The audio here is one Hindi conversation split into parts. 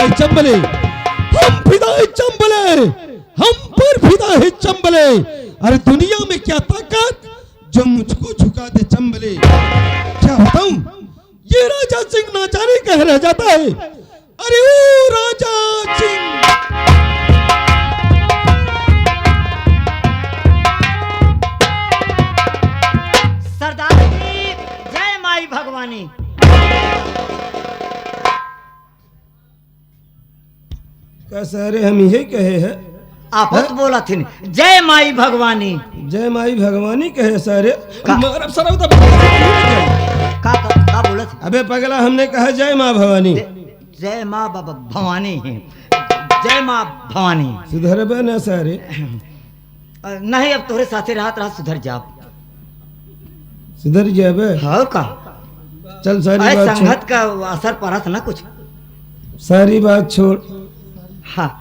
है चंबले, हम फिदा है चंबले, हम पर फिदा है चंबले। अरे दुनिया में क्या ताकत जो मुझको झुका दे चंबले। क्या बताऊं, ये राजा सिंह ना जाने कह रह जाता है। अरे ओ राजा सिंह, सरदार जी जय माई भगवानी। क्या सारे हम यही कहे हैं? आप तो बोला थी जय माई भगवानी। जय माई भगवानी कहे सारे। का बोला थी? अबे पगला, हमने कहा जय माँ भवानी। जय माँ भवानी है, जय माँ भवानी। सुधर बे ना सारे। नहीं, अब तोरे साथे रात रात सुधर जाओ। सुधर जाबे? हाँ का चल सारी बात संगत का असर पड़ा था ना कुछ। सारी बात छोड़। हाँ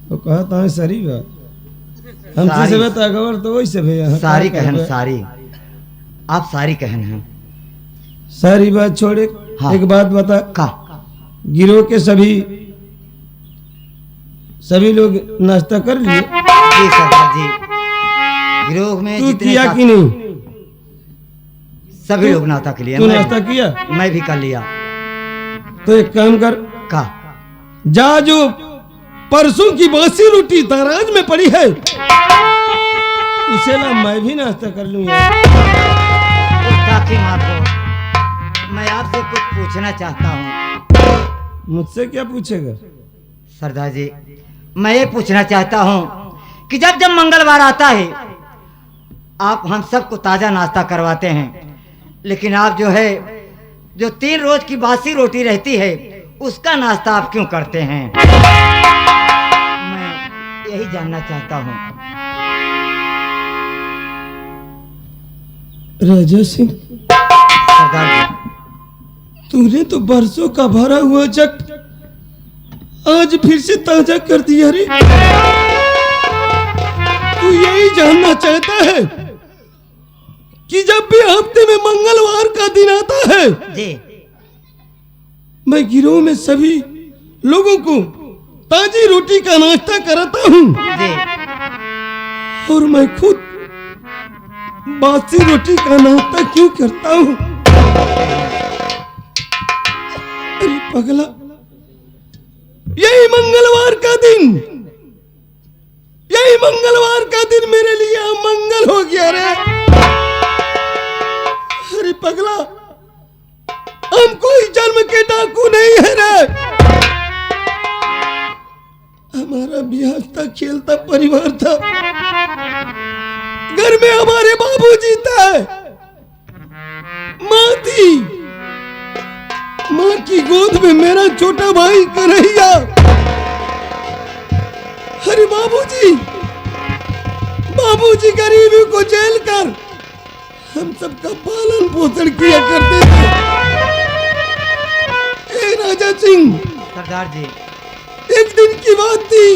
वो कहता है सारी बात हमसे से बता गवर तो वही से भैया सारी कहन, सारी आप सारी कहन हैं। सारी बात छोड़े। हाँ। एक बात बता, का गिरोह के सभी लोग नाश्ता कर लिए? जी सरदार जी, गिरोह में तू जितने किया कि नहीं? सभी लोग नाश्ता के लिए। तू नाश्ता किया? मैं भी कर लिया। तो एक काम कर, का जा जो परसों की बासी रोटी दराज में पड़ी है उसे ना मैं भी नाश्ता कर लूं यार। काकी माँ को मैं आपसे कुछ पूछना चाहता हूँ। मुझसे क्या पूछेगा? सरदार जी मैं ये पूछना चाहता हूँ कि जब जब मंगलवार आता है आप हम सबको ताज़ा नाश्ता करवाते हैं, लेकिन आप जो 3 रोज की बासी रोटी रहती है उसका नाश्ता आप क्यों करते हैं? मैं यही जानना चाहता हूँ। राजा सिंह, सरदार जी तूने तो बरसों का भरा हुआ जग आज फिर से ताजा कर दिया रे। तू यही जानना चाहता है कि जब भी हफ्ते में मंगलवार का दिन आता है जी, मैं गिरोह में सभी लोगों को ताजी रोटी का नाश्ता कराता हूँ जी। और मैं खुद बासी रोटी का नाश्ता क्यों करता हूँ? अरे पगला, यही मंगलवार का दिन मेरे लिए अमंगल हो गया रे। अरे पगला, हम कोई जन्म के डाकू नहीं है रे। हमारा भी हंसता खेलता परिवार था। घर में हमारे बाबूजी थे, माँ थी, माँ की गोद में मेरा छोटा भाई कन्हैया। अरे बाबूजी गरीबी को झेल कर हम सबका पालन पोषण किया करते थे। ए राजा सिंह, सरदार जी एक दिन की बात थी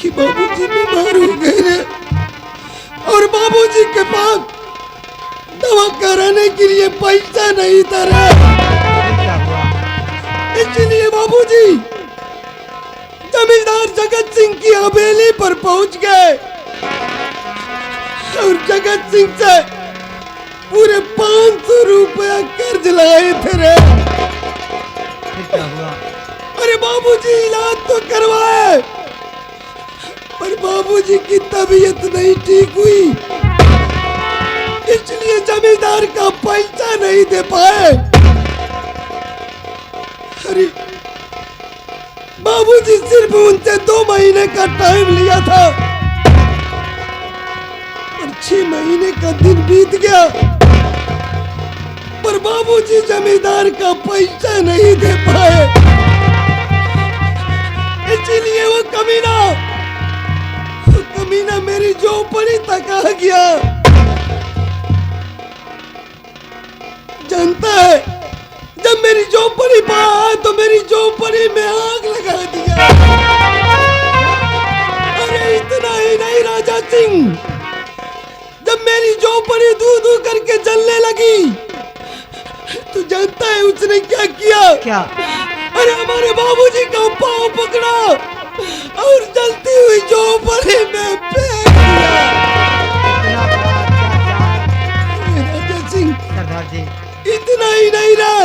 कि बाबूजी बीमार हो गए रे और बाबूजी के पास दवा कराने के लिए पैसा नहीं था रे। क्या हुआ? इसलिए बाबूजी जमींदार जगत सिंह की हवेली पर पहुंच गए और जगत सिंह से पूरे 500 रुपया कर्ज लाए थे रे। क्या हुआ? अरे बाबूजी इलाज तो करवाए पर बाबूजी की तबीयत नहीं ठीक हुई, इसलिए जमींदार का पैसा नहीं दे पाए। अरे बाबूजी सिर्फ उनसे 2 महीने का टाइम लिया था और 6 महीने का दिन बीत गया पर बाबूजी जमींदार का पैसा नहीं दे पाए। इसलिए वो कमीना मेरी झोपड़ी तक आ गया। जानता है, जब मेरी झोपड़ी पर आया तो मेरी झोपड़ी में आग लगा दिया। अरे इतना ही नहीं राजा सिंह, जब मेरी झोपड़ी धू धू करके जलने लगी तो जानता है उसने क्या किया? क्या? अरे हमारे बाबूजी का पाँव पकड़ा और जलती हुई झोपड़ी में फेंक दिया। इतना बड़ा अत्याचार। राजा सिंह, सरदार जी, इतना ही नहीं रहा,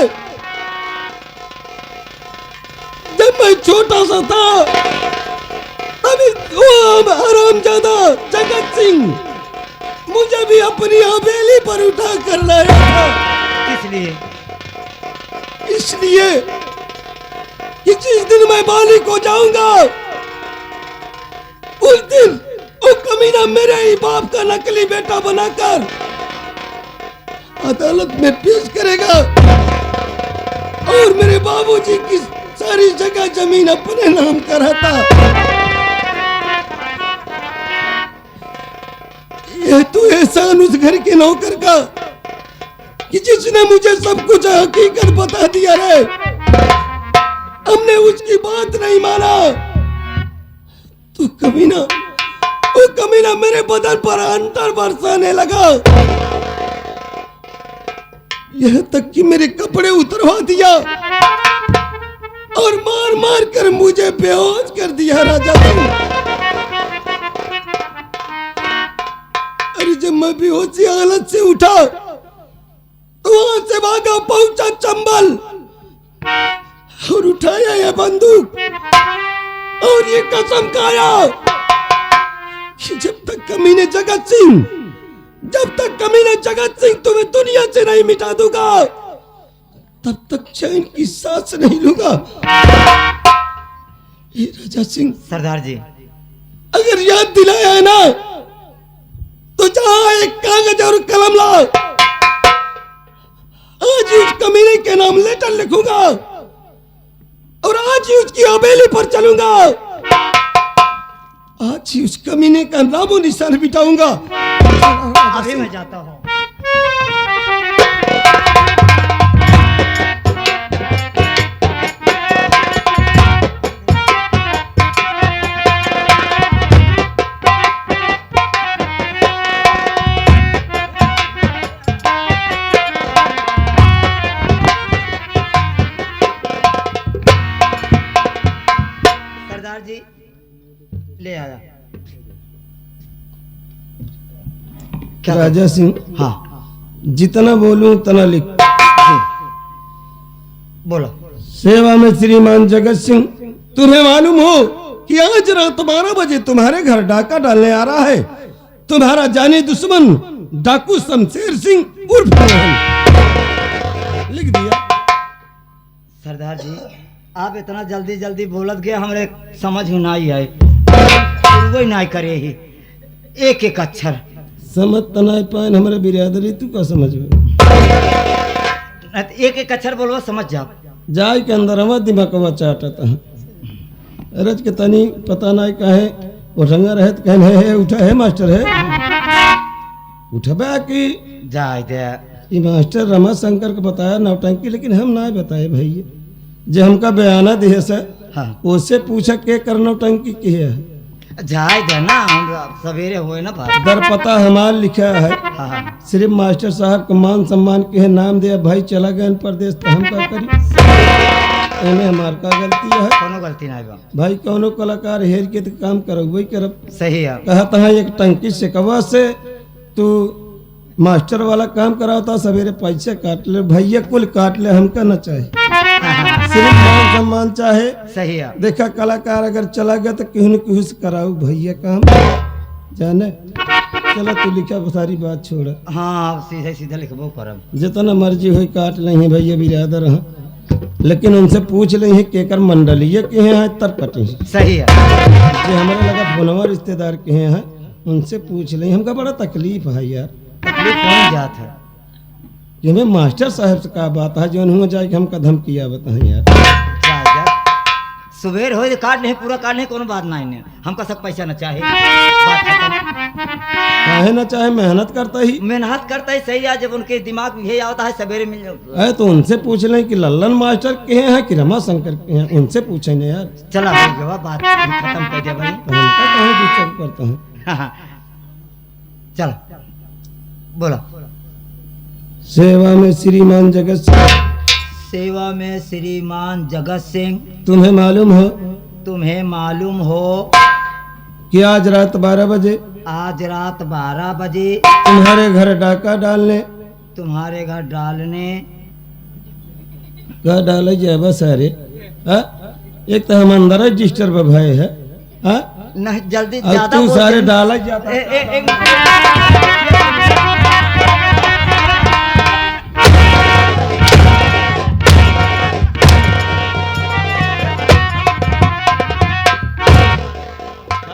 जब मैं छोटा सा था तभी वो हरामजादा जगत सिंह मुझे भी अपनी हवेली पर उठा कर लाया था। किस लिए? इसलिए कि जिस दिन मैं बालिक हो जाऊंगा उस दिन वो कमीना मेरे ही बाप का नकली बेटा बनाकर अदालत में पेश करेगा और मेरे बाबूजी की सारी जगह जमीन अपने नाम कराता। यह तो एहसान उस घर के नौकर का कि जिसने मुझे सब कुछ हकीकत बता दिया रे। हमने उसकी बात नहीं माना तो कमीना, वो कमीना मेरे बदन पर अंतर बरसाने लगा, यह तक कि मेरे कपड़े उतरवा दिया और मार मार कर मुझे बेहोश कर दिया। राजा सिंह, अरे जब मैं बेहोशी हालत से उठा तो वहां से भागा पहुंचा चंबल और उठाया यह बंदूक और ये कसम खाया कि जब तक कमीने जगत सिंह तुम्हें दुनिया से नहीं मिटा दूंगा तब तक चैन की सांस नहीं लूंगा। ये राजा सिंह, सरदार जी, अगर याद दिलाया है ना तो जहां एक कागज और कलम ला, आज ही उस कमीने के नाम लेटर लिखूंगा और आज ही उसकी हवेली पर चलूंगा, आज ही उस कमीने का नामो निशान मिटाऊंगा। अभी मैं जाता हूँ। सरदार जी, ले आया। क्या? राजा सिंह, हाँ जितना बोलूं उतना लिख। जी, बोलो। सेवा में श्रीमान जगत सिंह, तुम्हें मालूम हो कि आज रात 12 बजे तुम्हारे घर डाका डालने आ रहा है तुम्हारा जाने दुश्मन डाकू शमशेर सिंह उर्फ मोहन। लिख दिया। सरदार जी, आप इतना जल्दी जल्दी बोलत गए, हमरे समझ में नहीं आए, वही नहीं करे ही एक एक अक्षर समझ तनाई पान हमारे बिरादरी तू का समझ में एक एक अक्षर बोलो समझ जाओ। जाय के अंदर हवा दिमाग चाटता है रज के तनी पता नहीं कहे वो रंगा रहे कहने है उठा है मास्टर है उठबा की जाए दे। ये मास्टर रमा शंकर को बताया नौटंकी, लेकिन हम ना बताए भैया जो हमका बयाना दिए से हाँ, उससे पूछा के कर नौटंकी की है। जाए दे ना, हम सवेरे हुए ना बात। दर पता हमार लिखा है, हाँ हाँ, सिर्फ मास्टर साहब को मान सम्मान के नाम दिया, भाई चला गए परदेश तो हम क्या करी, एमे हमार का गलती है कोनो गलती नहीं बा भाई। कौनो कलाकार हेर के तो काम करो वही करब। सही है। कहा था एक टंकी से कवा से तू मास्टर वाला काम कराता, सवेरे पैसे काट ले भैया, कुल काट ले, हमका न चाहे, सिर्फ मान सम्मान चाहे। सही है। देखा कलाकार अगर चला गया तो क्यों न क्यों से कराऊ भैया काम जाने। चला तू लिखा सारी बात छोड़, हाँ सीधे सीधे लिखबो करब। जितना मर्जी हो काट लेंगे भैया बिरादर हैं, लेकिन उनसे पूछ लेंगे केकर मंडलीय के हैं तरकटी। सही है। जो हमारे लगा फोनवा रिश्तेदार के हैं उनसे पूछ लेंगे। हमका बड़ा तकलीफ है यार। तकलीफ कौन जात है? ये में मास्टर साहब से का बात है जो हुआ जाए कि हमका धमकिया बताएं यार। जा जा सुबेर हो काट नहीं, पूरा काट नहीं, कोनो बात नहीं है, हमका सब पैसा न चाहे, बात खत्म। काहे ना चाहे, मेहनत करता ही, मेहनत करता ही सही है। जब उनके दिमाग में यही आता है सवेरे मिल जाओ है तो उनसे पूछ लें कि लल्लन मास्टर के हैं कि रमा शंकर के हैं, उनसे पूछे ना यार। चला हो गया बात खत्म कर दे भाई। तो हमका कहाँ डिस्टर्ब करता हूँ। चल बोला। सेवा में श्रीमान जगत सिंह, सेवा में श्रीमान जगत सिंह। तुम्हें मालूम हो तुम्हें मालूम हो कि आज रात 12 बजे आज रात 12 बजे तुम्हारे घर डाका डालने तुम्हारे घर डालने का डाले जाए बस। अरे एक तो हम अंदर रजिस्टर पर भय है नहीं जल्दी और ज्यादा तू बोल सारे दे। डाला जाता एक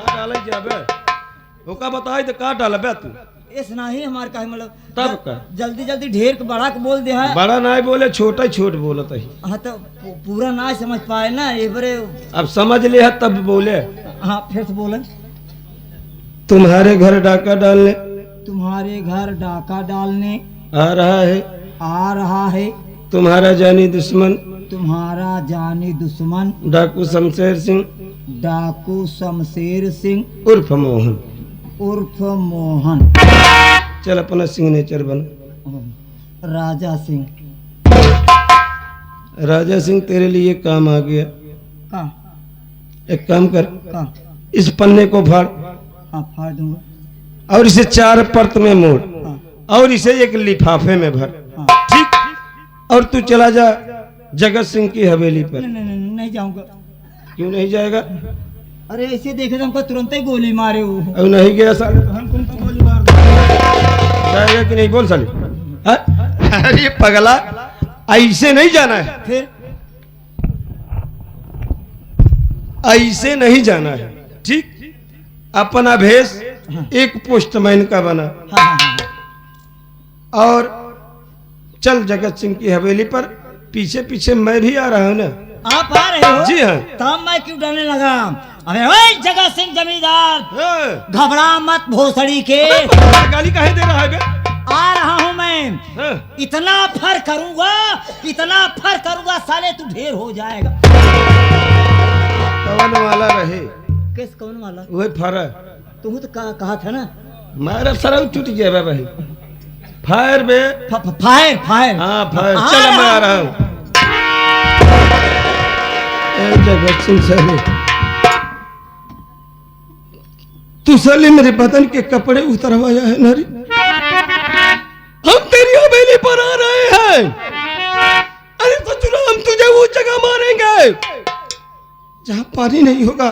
डाले जाबे ओका बताई तो का डालबे तू इस नहीं हमार का मतलब तब का जल्दी जल्दी ढेर के बड़ा के बोल दे है। बड़ा नहीं बोले छोटा ही छोट बोलत है। हाँ तो पूरा ना समझ पाए ना ये बड़े। अब समझ ले है तब बोले। हाँ फिर से बोले। तुम्हारे घर डाका डालने तुम्हारे घर डाका डालने आ रहा है तुम्हारा जानी दुश्मन डाकू शमशेर सिंह डाकू शमशेर सिंह उर्फ मोहन। चल अपना सिग्नेचर बना। राजा सिंह तेरे लिए काम आ गया। का एक काम कर का इस पन्ने को फाड़ हाँ फाड़ दूंगा। और इसे 4 परत में मोड़ हाँ और इसे एक लिफाफे में भर। हाँ ठीक। और तू चला जा जगत सिंह की हवेली पर। नहीं जाऊंगा। क्यों नहीं जाएगा? अरे ऐसे देखे तो हमको तुरंत ही गोली मारे वो। अब नहीं गया साले तो हम तुमको गोली मार देंगे। जाएगा कि नहीं बोल साले? अरे पगला ऐसे नहीं जाना है। फिर ऐसे नहीं जाना है। ठीक। अपना भेष एक पोस्टमैन का बना हाँ हाँ हाँ। और चल जगत सिंह की हवेली पर। पीछे पीछे मैं भी आ रहा हूँ ना। आप आ रहे हो? जी हाँ। तब मैं क्यों डरने लगा? अबे ओए जगत सिंह जमींदार घबरा मत भोसड़ी के। गाली काहे दे रहा है बे? आ रहा हूँ मैं। इतना फर करूंगा साले तू ढेर हो जाएगा। कवन वाला रहे? किस कौन वाला? वही फरा। तू तो कहा था ना मारा सर टूट गया बे भाई। फायर बे। फायर हाँ फायर। चल मैं आ रहा हूँ। जगत सिंह साले तू साले मेरे बदन के कपड़े उतरवाया है ना रे। हम तेरी हवेली पर आ रहे हैं। अरे तो चलो हम तुझे वो जगह मारेंगे जहां पानी नहीं होगा।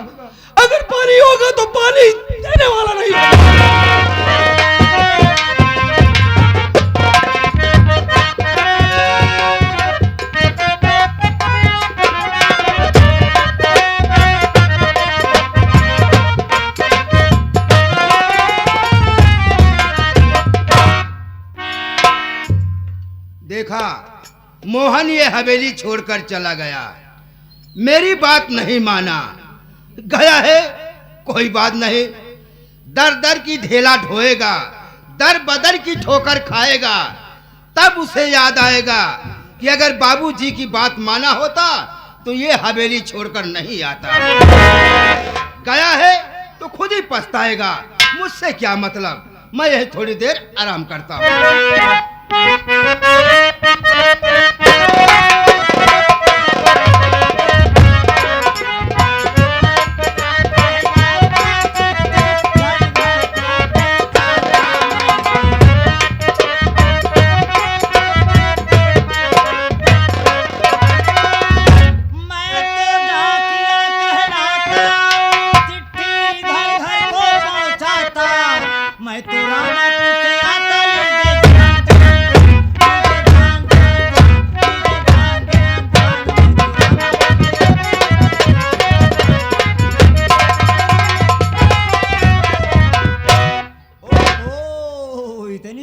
अगर पानी होगा तो पानी देने वाला नहीं होगा। देखा मोहन ये हवेली छोड़कर चला गया। मेरी बात नहीं माना। गया है कोई बात नहीं। दर दर की ढेला ढोएगा, दर बदर की ठोकर खाएगा। तब उसे याद आएगा कि अगर बाबूजी की बात माना होता तो ये हवेली छोड़कर नहीं आता। गया है तो खुद ही पछताएगा। मुझसे क्या मतलब। मैं यही थोड़ी देर आराम करता हूँ।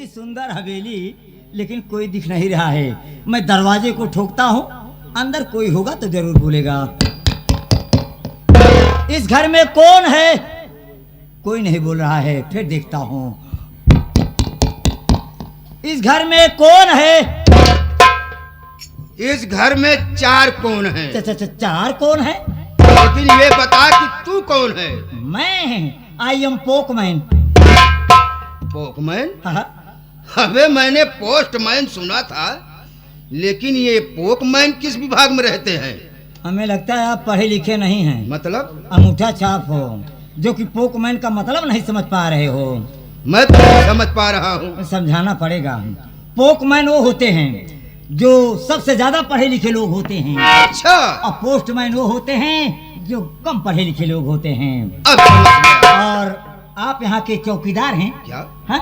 सुंदर हवेली लेकिन कोई दिख नहीं रहा है। मैं दरवाजे को ठोकता हूँ। अंदर कोई होगा तो जरूर बोलेगा। इस घर में कौन है? कोई नहीं बोल रहा है। फिर देखता हूँ। इस घर में कौन है? इस घर में 4 कौन है? 4 कौन है? लेकिन ये बता कि तू कौन है? मैं आई एम पोकमैन। पोकमैन? हाँ। अबे मैंने पोस्टमैन सुना था। लेकिन ये पोकमैन किस विभाग में रहते हैं? हमें लगता है आप पढ़े लिखे नहीं हैं, मतलब? अंगूठा छाप हो, जो कि पोकमैन का मतलब नहीं समझ पा रहे हो। मैं तो नहीं समझ पा रहा हूँ। समझाना पड़ेगा। पोकमैन वो होते हैं जो सबसे ज्यादा पढ़े लिखे लोग होते हैं, अच्छा, और पोस्टमैन वो होते हैं जो कम पढ़े लिखे लोग होते हैं। अब समझ गया। और आप यहाँ के चौकीदार हैं? क्या? हाँ?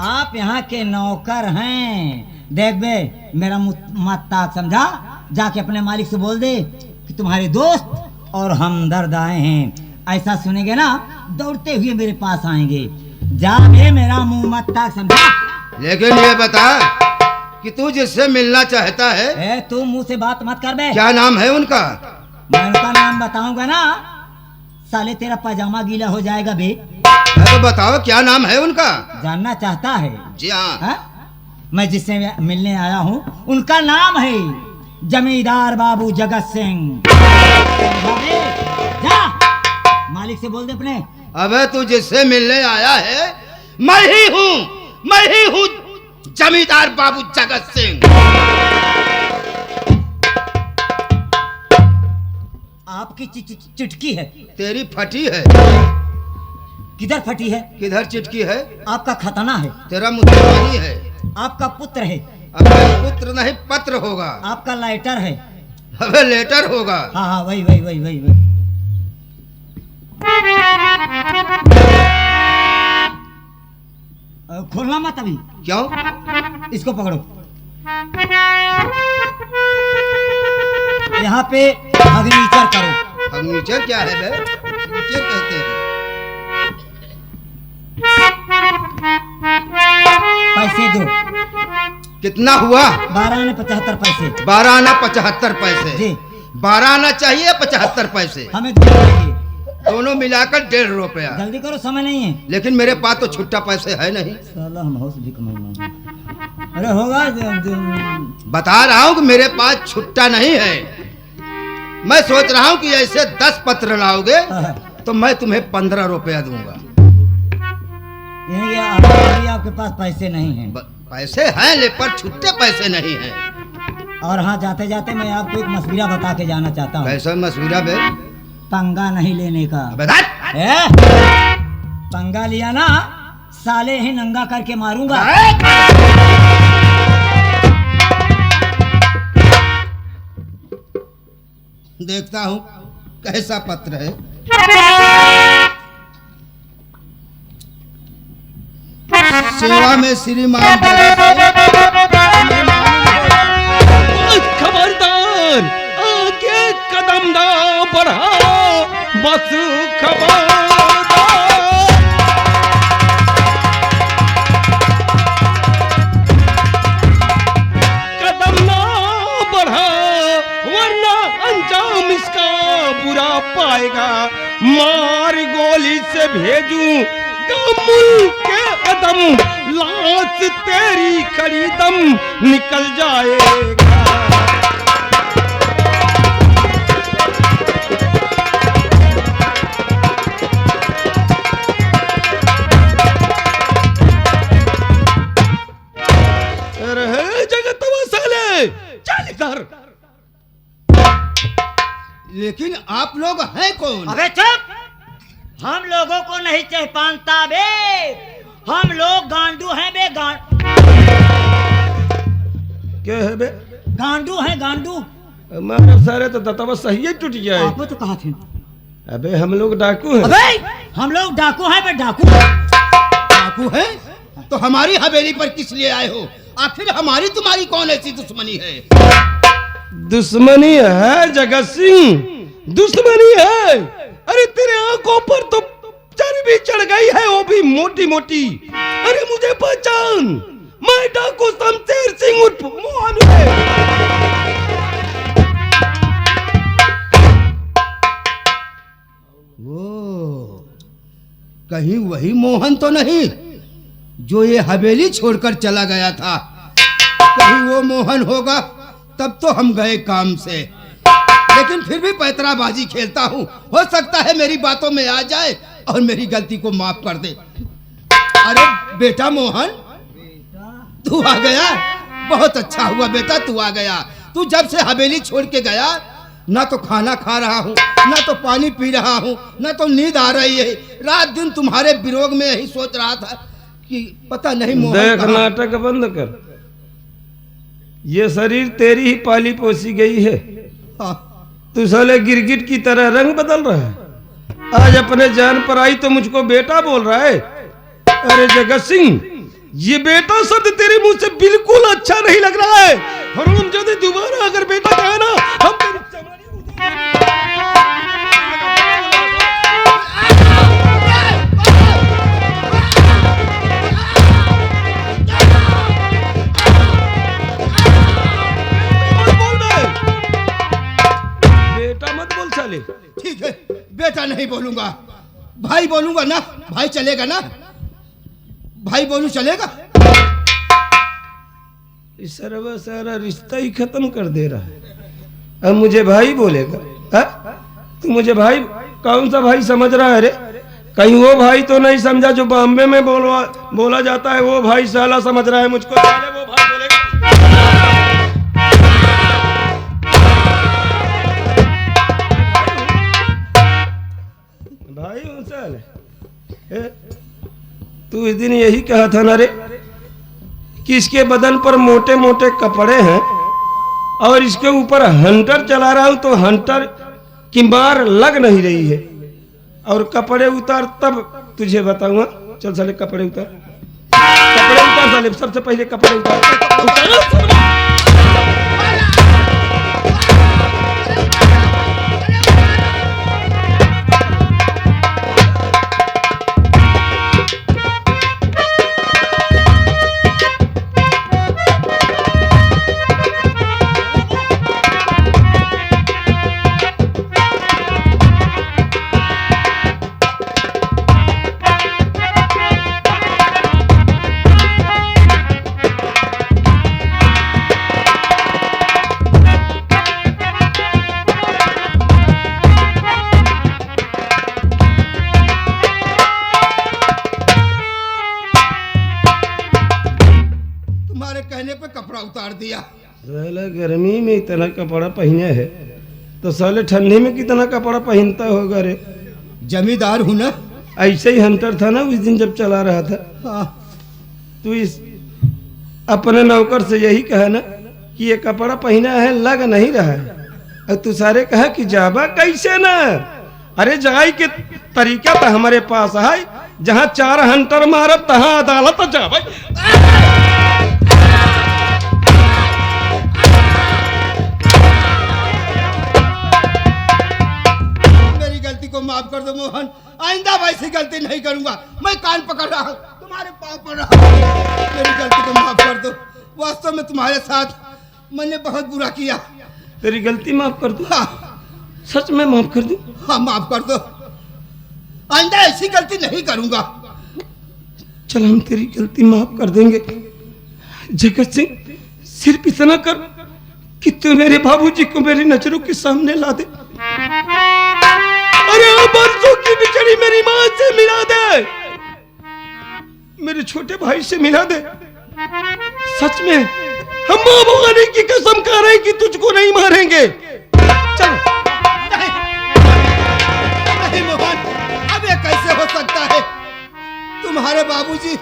आप यहाँ के नौकर हैं। देख बे, मेरा मत ताक समझा, जाके अपने मालिक से बोल दे कि तुम्हारे दोस्त और हमदर्द आए हैं। ऐसा सुनेंगे ना, दौड़ते हुए मेरे पास आएंगे। जाके मेरा मुंह मत ताक समझा। लेकिन ये बता कि तू जिससे मिलना चाहता है, ए, तू मुंह से बात मत कर बे। क्या नाम है उनका? मैं उनका नाम बताऊंगा ना, साले तेरा पजामा गीला हो जाएगा बे। तो बताओ क्या नाम है उनका? जानना चाहता है? जी हाँ। हा? मैं जिससे मिलने आया हूँ उनका नाम है जमींदार बाबू जगत सिंह। जा, मालिक से बोल दे अपने। अबे तू जिससे मिलने आया है, मैं ही हूँ जमींदार बाबू जगत सिंह। आपकी चिटकी है। तेरी फटी है। किधर फटी है? किधर चिटकी है? आपका खतना है। तेरा मुसलमानी है। आपका पुत्र है। अबे पुत्र नहीं पत्र होगा। आपका लाइटर है। अबे लेटर होगा। हाँ हाँ, वही वही वही वही वही। खोलना मत अभी। क्यों? इसको पकड़ो। यहाँ पे अग्निचर करो। फर्नीचर क्या है बे? फर्नीचर कहते हैं। पैसे दो। कितना हुआ? 12 आने 75 पैसे। 12 आना 75 पैसे। जी। 12 आना चाहिए 75 पैसे। हमें चाहिए। दोनों मिलाकर 1.5 रुपया। जल्दी करो, समय नहीं है। लेकिन मेरे पास तो छुट्टा पैसे है नहीं। साला हम हाउस भी कमाएंगे। अरे होगा बता रहा हूँ कि मेरे पास छुट्टा नहीं है। मैं सोच रहा हूँ कि ऐसे 10 पत्र लाओगे तो मैं तुम्हें 15 रुपया दूंगा। आपके पास पैसे नहीं हैं? पैसे हैं ले, पर छुट्टे पैसे नहीं हैं। और हाँ, जाते जाते मैं आपको एक मशवरा बता के जाना चाहता हूँ। कैसा मशवरा बे? पंगा नहीं लेने का। पंगा लिया ना, साले ही नंगा करके मारूंगा। देखता हूँ कैसा पत्र है। सेवा में श्रीमान खबरदार, आगे कदम ना बढ़ा, बस खबरदार। कदम ना बढ़ा, वरना अंजाम इसका बुरा पाएगा। मार गोली से भेजूं मुल्क के अदम, लाश तेरी खड़ी दम निकल जाएगा। अरे जगत साले, चल इधर। लेकिन आप लोग हैं कौन? अबे चुप! हम लोगों को नहीं पहचानता बे। हम लोग गांडू हैं बे। क्या है बे? गांडू हैं, गांडू। हमारे सारे तो दतवा सही है, टूट जाए। आपको तो कहा थे। अबे हम लोग डाकू हैं। अबे हम लोग डाकू हैं बे, डाकू। डाकू हैं? तो हमारी हवेली पर किस लिए आए हो? आखिर हमारी तुम्हारी कौन ऐसी दुश्मनी है? दुश्मनी है जगत सिंह, दुश्मनी है। अरे तेरे आंखों पर तो चर्बी चढ़ गई है, वो भी मोटी मोटी। अरे मुझे पहचान, मैं डाकू शमशेर सिंह उर्फ मोहन है। वो कहीं वही मोहन तो नहीं जो ये हवेली छोड़कर चला गया था? कहीं वो मोहन होगा, तब तो हम गए काम से। लेकिन फिर भी पैतराबाजी खेलता हूँ, हो सकता है मेरी बातों में आ जाए और मेरी गलती को माफ कर दे। अरे बेटा मोहन, तू आ गया, बहुत अच्छा हुआ बेटा तू आ गया। तू जब से हवेली छोड़ के गया, ना तो खाना खा रहा हूँ, ना तो पानी पी रहा हूँ, ना तो नींद आ रही है। रात दिन तुम्हारे विरोध में यही सोच रहा था कि पता नहीं मोहन देख कहाँ। नाटक बंद कर। ये शरीर तेरी ही पाली पोसी गई है। हाँ, तू साले गिरगिट की तरह रंग बदल रहा है। आज अपने जान पर आई तो मुझको बेटा बोल रहा है। अरे जगत सिंह, ये बेटा शब्द तेरे मुंह से बिल्कुल अच्छा नहीं लग रहा है। हरामजादे, दोबारा अगर बेटा कहे ना, हम तेरी चमड़ी बेटा मत बोल साले। ठीक है, बेटा नहीं बोलूंगा, भाई बोलूंगा ना। भाई चलेगा ना? भाई बोलूं चलेगा? इस सारा रिश्ता ही खत्म कर दे रहा है। अब मुझे भाई बोलेगा? हा? तू मुझे भाई, कौन सा भाई समझ रहा है रे? कहीं वो भाई तो नहीं समझा जो बॉम्बे में बोला जाता है, वो भाई साला समझ रहा है मुझको। साले वो भाई बोलेगा। भाई हूँ साले। तू इस दिन यही कहा था ना रे कि इसके बदन पर मोटे मोटे कपड़े हैं और इसके ऊपर हंटर चला रहा हूं तो हंटर की मार लग नहीं रही है। और कपड़े उतार तब तुझे बताऊंगा। चल साले कपड़े उतार, कपड़े उतार साले, सबसे पहले कपड़े उतार। कहने पे कपड़ा उतार दिया। साला गर्मी में इतना कपड़ा पहने है तो साले ठंडी में कितना कपड़ा पहनता होगा रे? जमींदार हूं ना। ऐसे ही हंटर था ना उस दिन जब चला रहा था। हाँ। तू इस अपने नौकर से यही कहा ना कि ये कपड़ा पहना है लग नहीं रहा है, और तू सारे कहा कि जाबा कैसे ना। अरे जाई के तरीका तो हमारे पास है, जहाँ 4 हंटर मारब तहाँ अदालत जाबा। मेरी गलती को माफ कर दो मोहन, आइंदा वैसी गलती नहीं करूंगा। मैं कान पकड़ रहा हूँ, तुम्हारे पाँव पड़ रहा हूँ। मेरी गलती को माफ कर दो। वास्तव में तुम्हारे साथ मैंने बहुत बुरा किया। तेरी गलती माफ कर दूं? हाँ, सच में माफ कर दूं? हाँ माफ कर दो, आइंदा ऐसी गलती नहीं करूंगा। चल हम तेरी गलती माफ कर देंगे। जगत सिंह, सिर्फ इतना कर कि तू मेरे बाबूजी को मेरी नजरों के सामने ला दे। अरे बरसों की बिछड़ी मेरी मां से मिला दे, मेरे छोटे भाई से मिला दे। सच में हम मां भगवानी की कसम खा रहे हैं कि तुझको नहीं मारेंगे। चल। नहीं मोहन, अब ये कैसे हो सकता है? तुम्हारे बाबूजी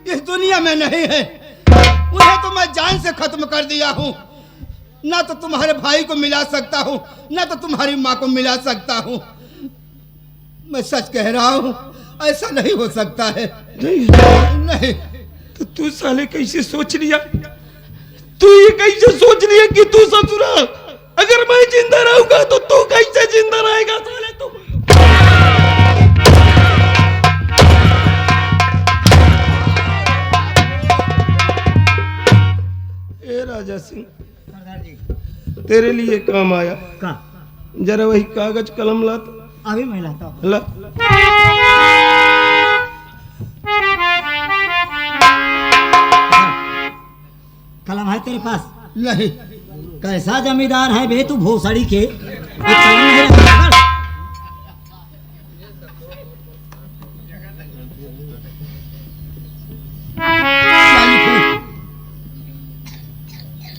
इस दुनिया में नहीं है, उन्हें तो मैं जान से खत्म कर दिया हूँ। ना तो तुम्हारे भाई को मिला सकता हूँ, ना तो तुम्हारी माँ को मिला सकता हूँ। मैं सच कह रहा हूँ, ऐसा नहीं हो सकता है। नहीं। तो तू साले कैसे सोच लिया? तू ये कैसे सोच लिया कि तू ससुरा अगर मैं जिंदा रहूंगा तो तू कैसे जिंदा रहेगा साले तू? ए राजा सिंह, तेरे लिए काम आया। कहाँ? जरा वही कागज कलम ला तो। अभी मैं लाता हूँ। ला। कलम है तेरे पास? नहीं। कैसा जमींदार है बे तू भोसड़ी के? ये कलम नहीं रखा।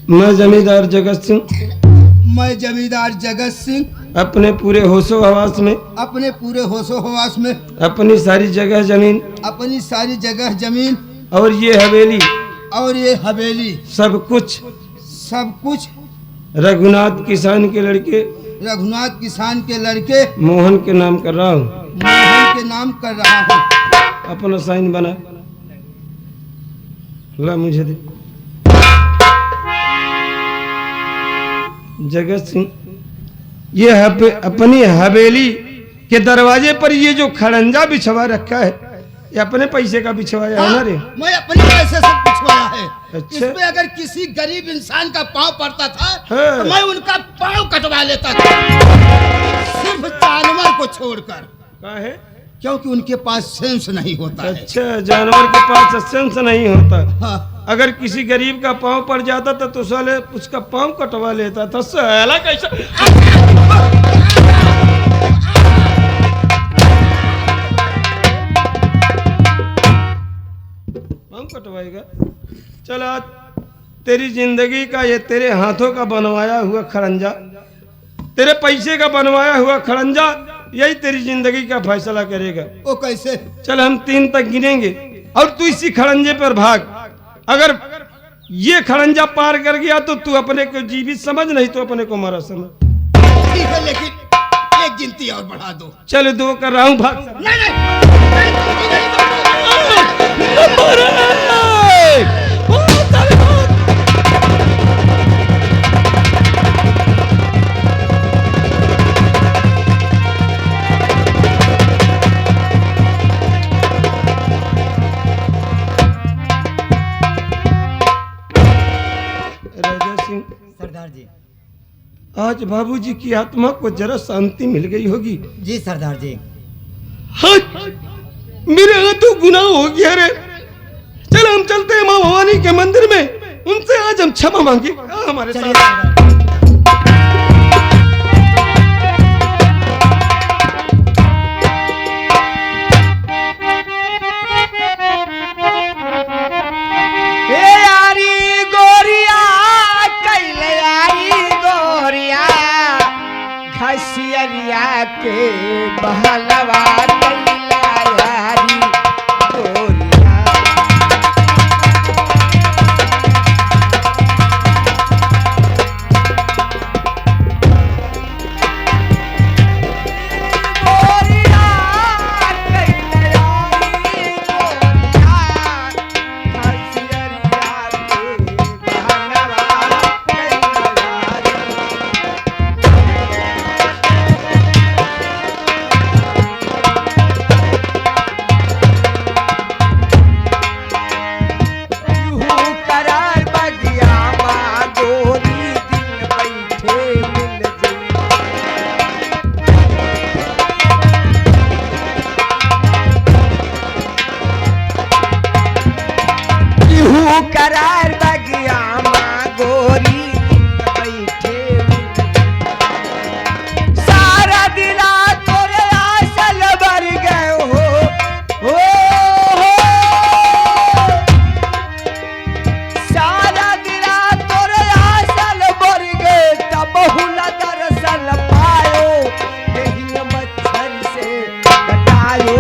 मैं जमींदार जगत सिंह मैं जमींदार जगत सिंह अपने पूरे होशो हवास में अपने पूरे होशो हवास में अपनी सारी जगह जमीन अपनी सारी जगह जमीन और ये हवेली और ये हवेली सब कुछ रघुनाथ किसान के लड़के रघुनाथ किसान के लड़के मोहन के नाम कर रहा हूँ। मोहन के नाम कर रहा हूँ। अपना साइन बना ला मुझे दे। जगत सिंह ये अपनी हवेली के दरवाजे पर ये जो खड़ंजा बिछवा रखा है ये अपने पैसे का बिछवाया है ना रे? मैं अपने पैसे से बिछवाया है। अच्छा। इसमें अगर किसी गरीब इंसान का पाँव पड़ता था हाँ। तो मैं उनका पाँव कटवा लेता था, सिर्फ जानवर को छोड़कर। क्या है? क्योंकि उनके पास सेंस नहीं होता है। अच्छा, जानवर के पास सेंस नहीं होता। हाँ। अगर किसी गरीब का पाँव पड़ जाता था तो साले उसका पाँव कटवा लेता था। साला कैसा पाँव कटवाएगा? चल आज तेरी जिंदगी का ये तेरे हाथों का बनवाया हुआ खड़ंजा, तेरे पैसे का बनवाया हुआ खड़ंजा यही तेरी जिंदगी का फैसला करेगा। वो कैसे? चल हम 3 तक गिनेंगे और तू इसी खड़ंजे पर भाग। अगर ये खड़ंजा पार कर गया तो तू अपने को जीवित समझ, नहीं तो अपने को मरा समझ। ठीक है, लेकिन एक गिनती और बढ़ा दो। चल 2 कर रहा हूँ, भाग। नहीं नहीं, सरदार जी। आज बाबूजी की आत्मा को जरा शांति मिल गई होगी। जी सरदार जी। हाँ, मेरे हाथों गुनाह हो गया रे। चल हम चलते हैं माँ भवानी के मंदिर में, उनसे आज हम क्षमा मांगे। हमारे चलिए साथ के बहलवा कैला यारी गोरिया। गोरिया कैला यारी गोरिया, खसियरिया के बहलवा कैला यारी। करार बगिया माँ गोरी दिन बैठे मिल गई। करार बगिया माँ गोरी दिन बैठे मिल गई। सारा दिला तोरे आसल भर गए हो सारा दिला तोरे आसल भर गए, तब बहुला दरअसल पायो यही मच्छर से कटायो।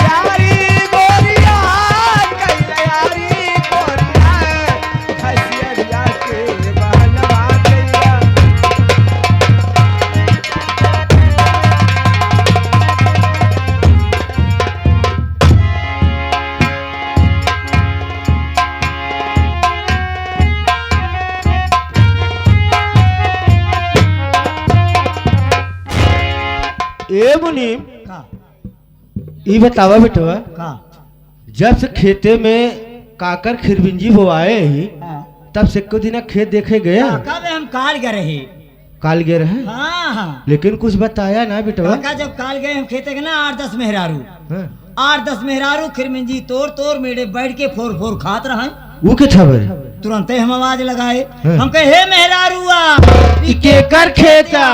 यारी गोरिया कैयारी गोरिया, खसियरिया के बहनवा कैया। ए मुनीम, का ये बतावा बेटवा, का जब से खेते में काकर खिरबिंजी बोआए ही हाँ। तब से को दिन खेत देखे गया। काका में हम काल गए रहे। काल गए रहे, हाँ हाँ। लेकिन कुछ बताया ना बेटवा। काका जब काल गए हम खेते के ना 8-10 मेहरारू, हाँ। 8-10 मेहरारू खिरमिंजी तोड़ तोड़ मेरे बैठ के फोर फोर खात रहे। वो के खबर? तुरंत ही हम आवाज लगाए, हाँ। हम कहे हे मेहरारुआ के कर खेता।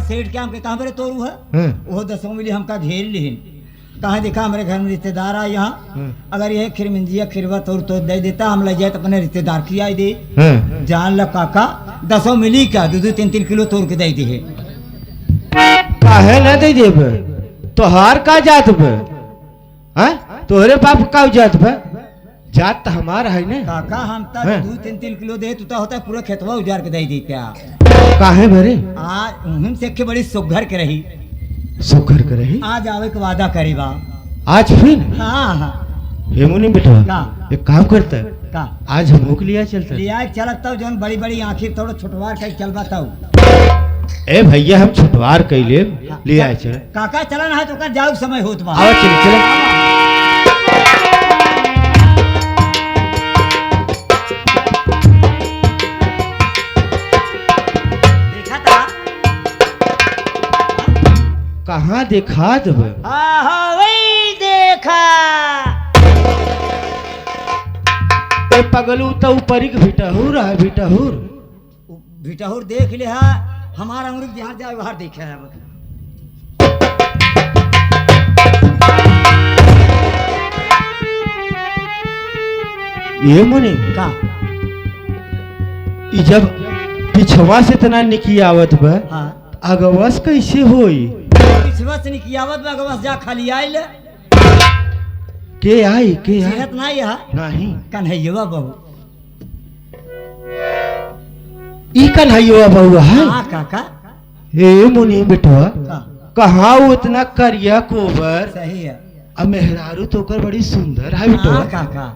सेठ के हमके कहाँ बड़े तोरू है हाँ। वो 10 मिली हमका घेर लिहिन कहा देखा हमारे घर में रिश्तेदार आ यहाँ अगर यह खिरमिंजिया खिरवा तोड़ तो दे देता हम ले जाए तो अपने रिश्तेदार की आई दे हाँ। जान ल काका 10 मिली का 2-3 किलो तोड़ के दे दी है काहे न दे देब तोहार का जात बे हाँ तोहरे बाप का जात बे जात तो हमारा है ना काका हम तक हाँ। 2-3 किलो दे तो होता है पूरा खेतवा उजाड़ के दे दी क्या काहे भरे आज उन्हीं से के बड़ी सुघर के रही सुखर करे ही आज आवे के वादा करीबा आज फिर हाँ हाँ हेमुनी बेटा का एक काम करता है का आज हम के लिया चलता है लिया चलता हूँ जौन बड़ी बड़ी आंखें थोड़ा छुटवा के चलवाता हूँ ए भैया हम छुटवार कैले लिया चल काका चलन है तो का जाओ समय होत बा आवा चल चल देखा था कहाँ देखा दब हाँ वही देखा ए पगलू तो ऊपरी के भिटहुर है भिटहुर भिटहुर देख ले हा हमारा उम्र जहाँ जाए बाहर देखे है ये मुनि का ई जब पिछवा से तना निकी आवत बा हाँ अगवस कैसे होई किस्मत से निकियावत बा बस जा खाली आइल के आई के आई सेहत नहीं है नहीं कन्हैया बहू ई कन्हैया बउआ है हाँ काका हे मुनि बेटवा का कहाँ उतना करिया कोबर सही है अब मेहरारू तो ओकर बड़ी सुंदर है हाँ बेटवा काका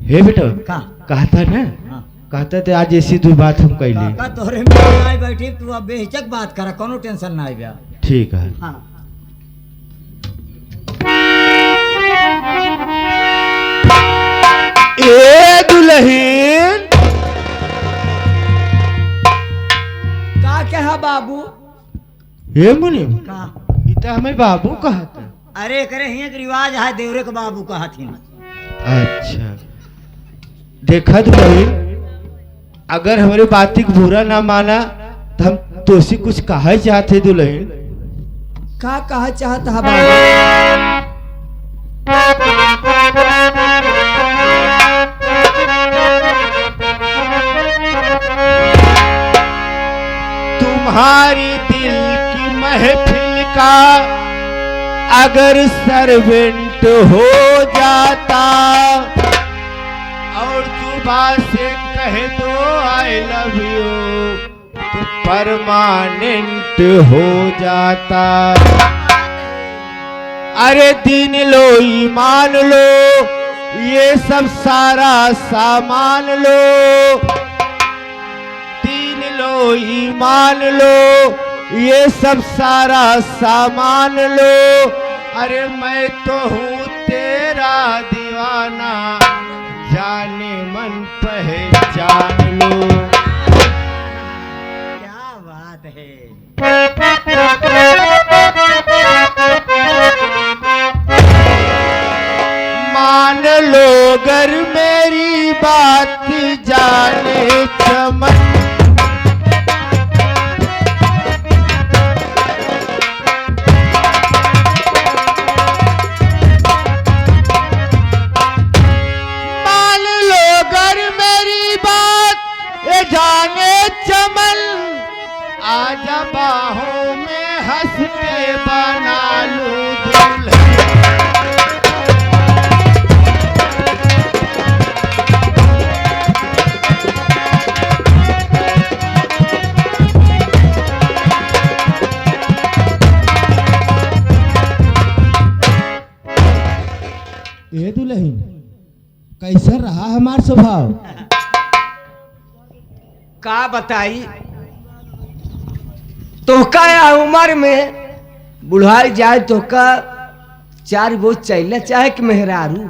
हे बेटवा का कहता ना हाँ कहता थे आज ऐसी दो बात हम कैले काका तोहरे में आई बैठी तू अब बेहिचक बात करा कोनो टेंशन ना आई बा ठीक है हाँ ए दुल्हन का कहा बाबू हे मुनि का ई तो हमें बाबू कहता अरे करे हिया के रिवाज है देवरे के बाबू का हथिन अच्छा देखत भाई अगर हमारे बात को बुरा ना माना तो हम तोसी कुछ कहा चाहते दुल्हन का कहा चाहता है बाबू तुम्हारी दिल की महफिल का अगर सर्वेंट हो जाता और जुबान से कह दो आई लव यू तो परमानेंट हो जाता अरे दिन लो ईमान लो ये सब सारा सामान लो दीन लो ईमान लो ये सब सारा सामान लो अरे मैं तो हूँ तेरा दीवाना जाने मन पहचान लो क्या बात है मान लो अगर मेरी बात जाने चमन मान लो अगर मेरी बात ये जाने चमन आजा बाहों में हंस के बना लूं दुल्हन ए दुल्हन कैसा रहा हमार स्वभाव का बताई तोहका या उम्र में बुढ़ाई जाए तोहका 4 बोझ चाहिए चाहे कि मेहरारू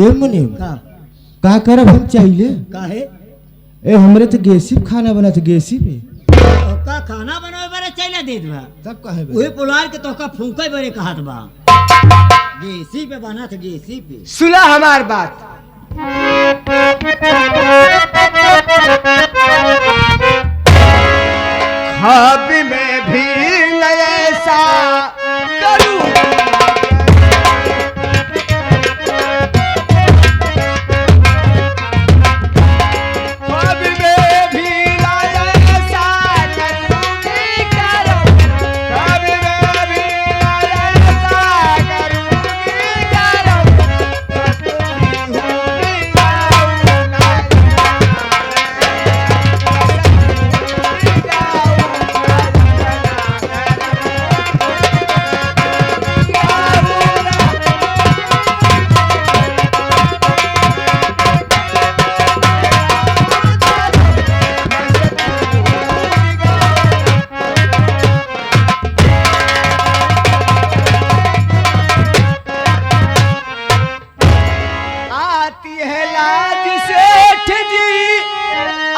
ए मुनि का का करब हम चाहिए काहे ए हमरे तो गैसी खाना बना था गैसी पे तोका खाना बनावे बारे चले देत बा तब कहे उहे पुलार के तोका फूंके बारे कहत बा गेसी पे बना था गेसी पे सुना हमार बात ख्वाब में भी न ऐसा करूं। ख्वाब में भी न ऐसा करूंगी करूं। ख्वाब में भी न ऐसा करूंगी करूं। आती है लाज सेठ जी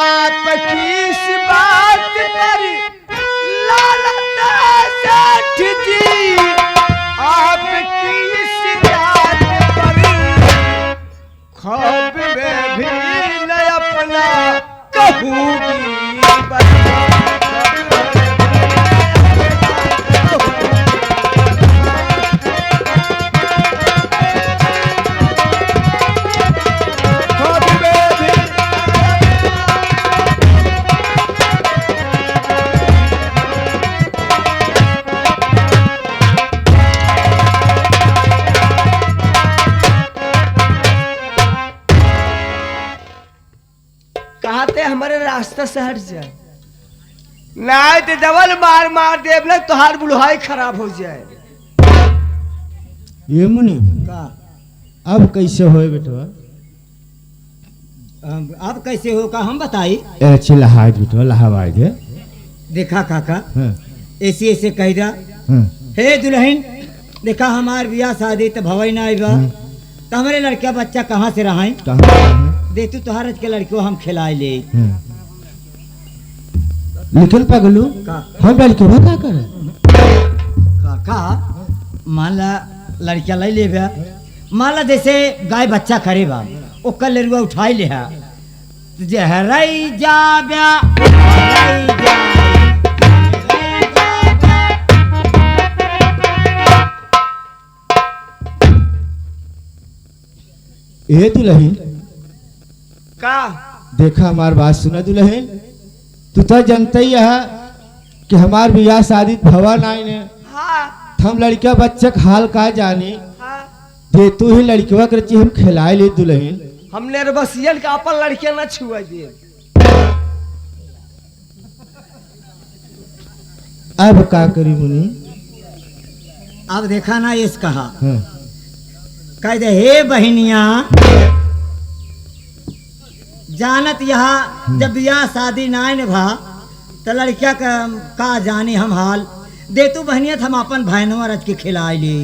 आपकी इस बात पर, लालता सेठ जी आपकी इस बात पर। ख्वाब में भी न अपना कहूंगी बता। कहते हमारे रास्ता से हट जाए, नहीं तो डबल मार मार दे तोहार बुढ़ाई खराब हो जाए। ये मुनि का अब कैसे होए बेटवा? अब कैसे होगा हम बताई। अच्छे लहाज बेटवा लहावाज है। देखा काका हाँ, ऐसे ऐसे कह दा, हाँ, हे दुल्हन देखा हमार बियाह शादी तो भवई ना आईबा, तो हमारे लड़का बच्चा कहाँ से रहा कहाँ दे तू तोहार के लड़को हम खिलाए ले। हाँ। लेकिन पगलू का हम लड़के बता कर काका मान ला लड़का ले ले बा, मान ला जैसे गाय बच्चा करे बा ओकर लरुआ उठाई ले हा जहरई जा ब्या हरई जा। ए दुल्हन का देखा हमार बात सुना दुल्हन, तू तो जानते ही है कि हमार बियाह शादी भवा नहीं ने। हाँ हम लड़का बच्चा का हाल का जाने हाँ दे तू ही लड़कवा कर हम खिलाए ले दुल्हन। हमने रबसियन का अपन लड़के न छुआ दिए। अब का करी मुनि? अब देखा ना इस कहा हाँ, कह दे हे बहनिया जानत यहाँ जब बियाह शादी नाय ने भा तो लड़किया का जाने हम हाल दे तू बहनिया हम अपन बहनवा रच के खिलाए ली।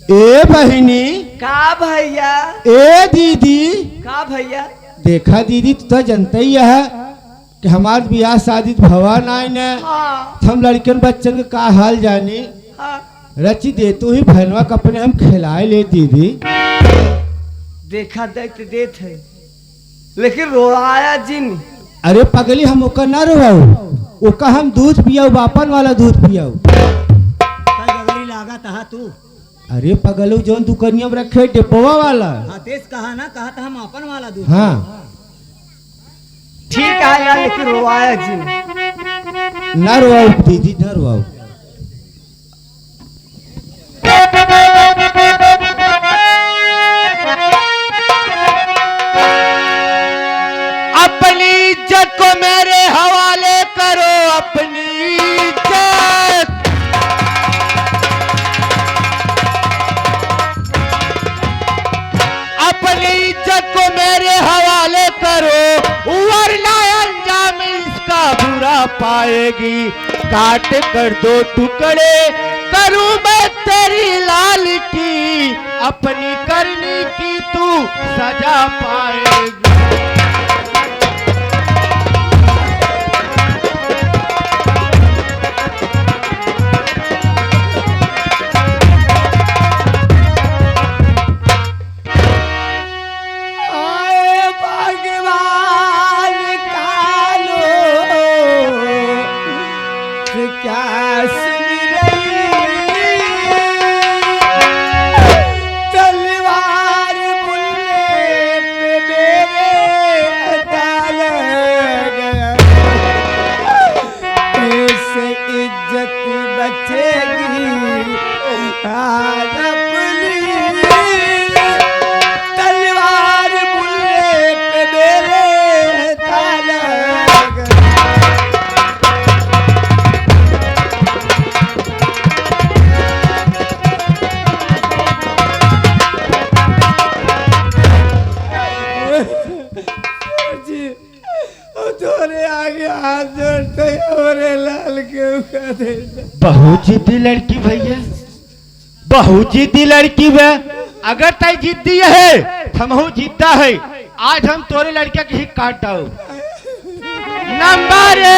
ए बहिनी का भैया ए दीदी का भैया देखा दीदी तू तो जानते ही है कि हमार बियाह शादी भवा नहीं ने। हाँ हम लड़कन बच्चन का हाल जाने हाँ रची दे तू ही बहनवा का अपने हम खिलाए ले दीदी। देखा देख देत है लेकिन रोया जिन। अरे पगली हम ओका ना रोवाऊ, ओका हम दूध पियाऊ, बापन वाला दूध पियाऊ। गगरी लागा तहा तू अरे पगलू जोन दुकनिया में रखे डिपोवा वाला। हाँ तेज कहा ना कहा था हम अपन वाला दूध। हाँ ठीक है यार लेकिन रोया जिन। ना रोवाऊ दीदी ना रोवाऊ। अपनी इज्जत को मेरे हवाले करो, अपनी इज्जत। अपनी इज्जत को मेरे हवाले करो, वरना अंजाम इसका बुरा पाएगी। काट कर दो टुकड़े करूं मैं तेरी लाल की, अपनी करनी की तू सजा पाएगी। आए भगवान कालो क्या सुन रही तलवार बुल्ले पे मेरे ताल गया ऐसे इज्जत बचेगी आज अपनी तलवार बुल्ले पे मेरे ताल गया जी तोरे आगे हाथ जोड़ते हमारे लाल के उठा दे बहुत जिद्दी लड़की भैया, बहुत जिद्दी लड़की बे। अगर तय जिद्दी है हमहू जिद्दा है। आज हम तोरे लड़के के ही काट दो नंबर 1।